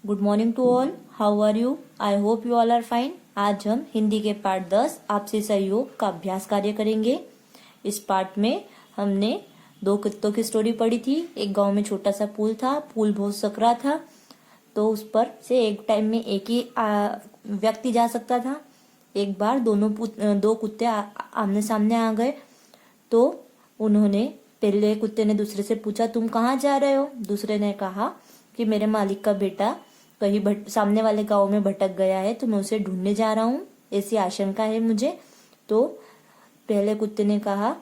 Good morning to all. How are you? I hope you all are fine. आज हम हिंदी के part 10 आपसी सहयोग का अभ्यास कार्य करेंगे। इस पार्ट में हमने दो कुत्तों की स्टोरी पढ़ी थी। एक गांव में छोटा सा पुल था, पुल बहुत सकरा था, तो उस पर से एक टाइम में एक ही व्यक्ति जा सकता था। एक बार दो कुत्ते आमने सामने आ गए, तो उन्होंने पहले कुत्ते ने दूसरे से पूछा, तुम कहाँ जा रहे हो? दूसरे ने कहा कि मेरे मालिक का बेटा कहीं सामने वाले गांव में भटक गया है, तो मैं उसे ढूंढने जा रहा हूँ, ऐसी आशंका है मुझे। तो पहले कुत्ते ने कहा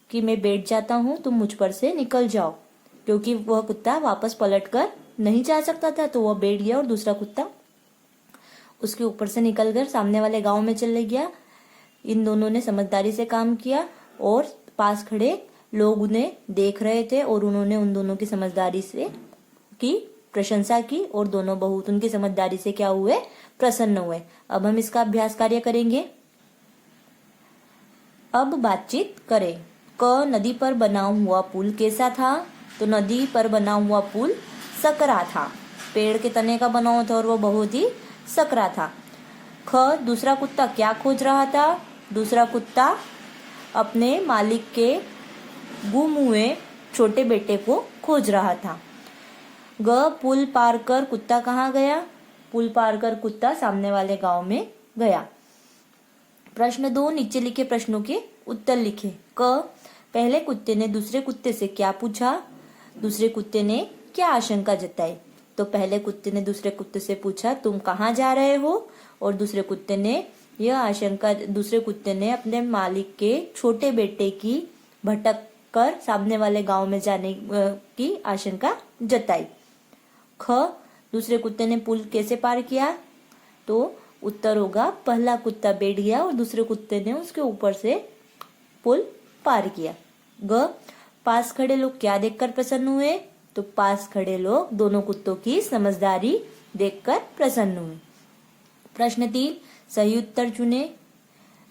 कि मैं बैठ जाता हूँ, तुम मुझ पर से निकल जाओ, क्योंकि वह कुत्ता वापस पलट कर नहीं जा सकता था, तो वह बैठ गया और दूसरा कुत्ता उसके ऊपर से निकल कर सामने वाले गांव में चले गया। इन दोनों ने समझदारी से काम किया और पास खड़े लोग उन्हें देख रहे थे और उन्होंने उन दोनों की समझदारी से की प्रशंसा की और दोनों बहुत उनकी समझदारी से क्या हुए? प्रसन्न हुए। अब हम इसका अभ्यास कार्य करेंगे। अब बातचीत करें। क नदी पर बना हुआ पुल कैसा था? तो नदी पर बना हुआ पुल सकरा था, पेड़ के तने का बना हुआ था और वो बहुत ही सकरा था। ख दूसरा कुत्ता क्या खोज रहा था? दूसरा कुत्ता अपने मालिक के गुम हुए छोटे बेटे को खोज रहा था। ग पुल पार कर कुत्ता कहाँ गया? पुल पार कर कुत्ता सामने वाले गांव में गया। प्रश्न 2, नीचे लिखे प्रश्नों के उत्तर लिखे। क पहले कुत्ते ने दूसरे कुत्ते से क्या पूछा? दूसरे कुत्ते ने क्या आशंका जताई? तो पहले कुत्ते ने दूसरे कुत्ते से पूछा, तुम कहाँ जा रहे हो? और दूसरे कुत्ते ने अपने मालिक के छोटे बेटे की भटक कर सामने वाले गांव में जाने की आशंका जताई। ख दूसरे कुत्ते ने पुल कैसे पार किया? तो उत्तर होगा, पहला कुत्ता बैठ गया और दूसरे कुत्ते ने उसके ऊपर से पुल पार किया। ग पास खड़े लोग क्या देखकर प्रसन्न हुए? तो पास खड़े लोग दोनों कुत्तों की समझदारी देखकर प्रसन्न हुए। प्रश्न 3, सही उत्तर चुने।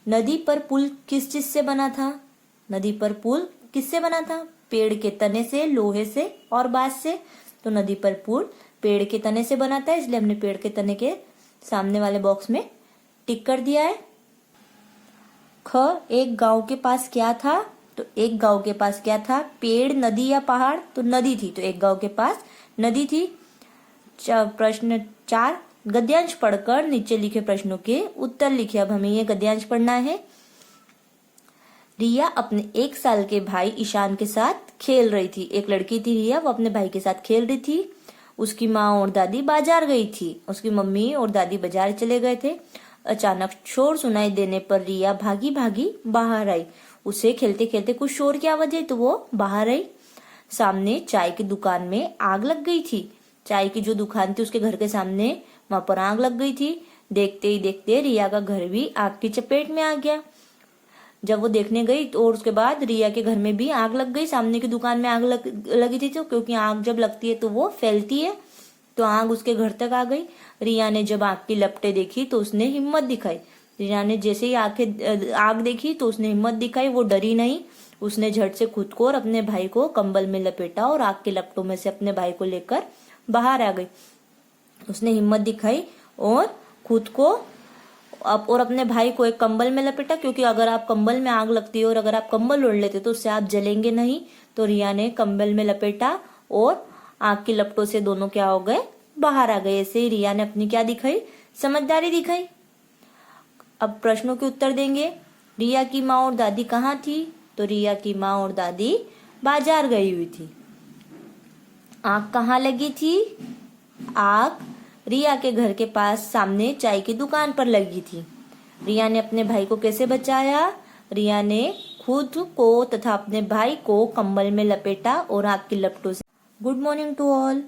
नदी पर पुल किस चीज से बना था? नदी पर पुल किससे बना था? पेड़ के तने से, लोहे से और बांस से। तो नदी पर पुल पेड़ के तने से बना था, इसलिए हमने पेड़ के तने के सामने वाले बॉक्स में टिक कर दिया है। ख एक गांव के पास क्या था? तो एक गांव के पास क्या था? पेड़, नदी या पहाड़? तो नदी थी, तो एक गांव के पास नदी थी। प्रश्न 4, गद्यांश पढ़कर नीचे लिखे प्रश्नों के उत्तर लिखे। अब हमें ये गद्यांश पढ़ना है। रिया अपने 1 साल के भाई ईशान के साथ खेल रही थी। एक लड़की थी रिया, वो अपने भाई के साथ खेल रही थी। उसकी माँ और दादी बाजार गई थी। उसकी मम्मी और दादी बाजार चले गए थे। अचानक शोर सुनाई देने पर रिया भागी भागी बाहर आई। उसे खेलते खेलते कुछ शोर की आवाज आई, तो वो बाहर आई। सामने चाय की दुकान में आग लग गई थी। चाय की जो दुकान थी उसके घर के सामने, वहां पर आग लग गई थी। देखते ही देखते रिया का घर भी आग की चपेट में आ गया। जब वो देखने गई तो और उसके बाद रिया के घर में भी आग लग गई। सामने की दुकान में आग लगी थी, तो क्योंकि आग जब लगती है तो वो फैलती है, तो आग उसके घर तक आ गई। रिया ने जब आग की लपटें देखी तो उसने हिम्मत दिखाई। रिया ने जैसे ही आग देखी तो उसने हिम्मत दिखाई, वो डरी नहीं। उसने झट से खुद को और अपने भाई को कंबल में लपेटा और आग की लपटों में से अपने भाई को लेकर बाहर आ गई। उसने हिम्मत दिखाई और खुद को और अपने भाई को एक कंबल में लपेटा, क्योंकि अगर आप कंबल में आग लगती है और अगर आप कंबल ओढ़ लेते तो उससे आप जलेंगे नहीं। तो रिया ने कंबल में लपेटा और आग की लपटों से दोनों क्या हो गए? बाहर आ गए। ऐसे ही रिया ने अपनी क्या दिखाई? समझदारी दिखाई। अब प्रश्नों के उत्तर देंगे। रिया की माँ और दादी कहाँ थी? तो रिया की माँ और दादी बाजार गई हुई थी। आग कहाँ लगी थी? आग रिया के घर के पास सामने चाय की दुकान पर लगी थी। रिया ने अपने भाई को कैसे बचाया? रिया ने खुद को तथा अपने भाई को कंबल में लपेटा और आग की लपटों से। Good morning to all.